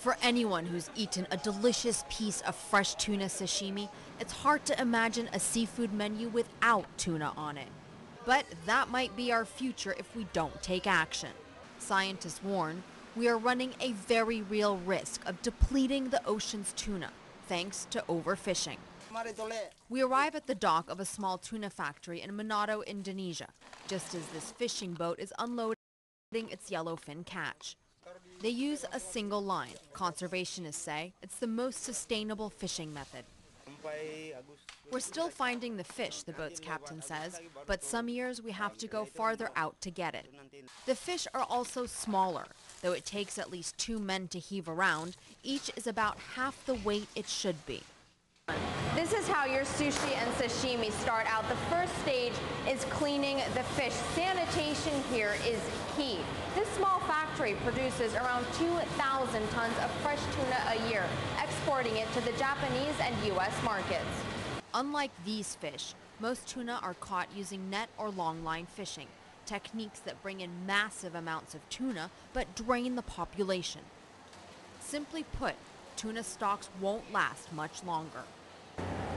For anyone who's eaten a delicious piece of fresh tuna sashimi, it's hard to imagine a seafood menu without tuna on it. But that might be our future if we don't take action. Scientists warn we are running a very real risk of depleting the ocean's tuna, thanks to overfishing. We arrive at the dock of a small tuna factory in Manado, Indonesia, just as this fishing boat is unloading its yellowfin catch. They use a single line. Conservationists say it's the most sustainable fishing method. We're still finding the fish, the boat's captain says, but some years we have to go farther out to get it. The fish are also smaller. Though it takes at least 2 men to heave around, each is about half the weight it should be. This is how your sushi and sashimi start out. The first stage is cleaning the fish. Sanitation here is key. This small factory produces around 2,000 tons of fresh tuna a year, exporting it to the Japanese and U.S. markets. Unlike these fish, most tuna are caught using net or longline fishing, techniques that bring in massive amounts of tuna but drain the population. Simply put, tuna stocks won't last much longer.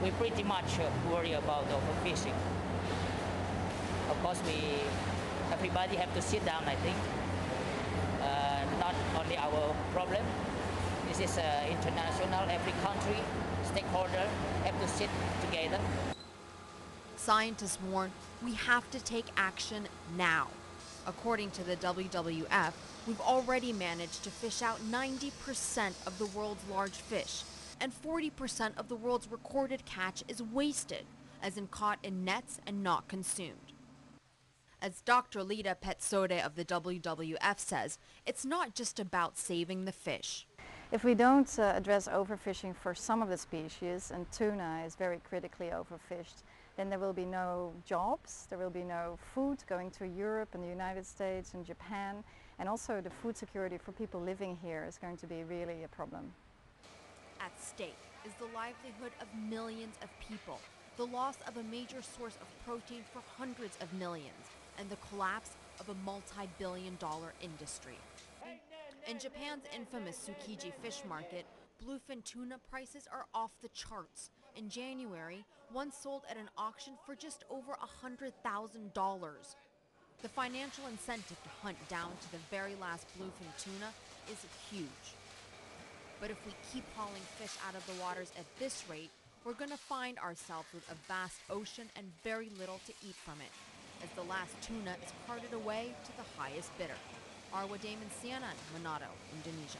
We pretty much worry about overfishing. Of course, everybody have to sit down, I think. Not only our problem. This is international. Every country, stakeholder have to sit together. Scientists warn we have to take action now. According to the WWF, we've already managed to fish out 90% of the world's large fish, and 40% of the world's recorded catch is wasted, as in caught in nets and not consumed. As Dr. Lita Petsode of the WWF says, it's not just about saving the fish. If we don't address overfishing for some of the species, and tuna is very critically overfished, then there will be no jobs, there will be no food going to Europe and the United States and Japan, and also the food security for people living here is going to be really a problem. At stake is the livelihood of millions of people, the loss of a major source of protein for hundreds of millions, and the collapse of a multi-billion-dollar industry. In Japan's infamous Tsukiji fish market, bluefin tuna prices are off the charts. In January, one sold at an auction for just over $100,000. The financial incentive to hunt down to the very last bluefin tuna is huge. But if we keep hauling fish out of the waters at this rate, we're going to find ourselves with a vast ocean and very little to eat from it, as the last tuna is carted away to the highest bidder. Arwa Damon, CNN, Manado, Indonesia.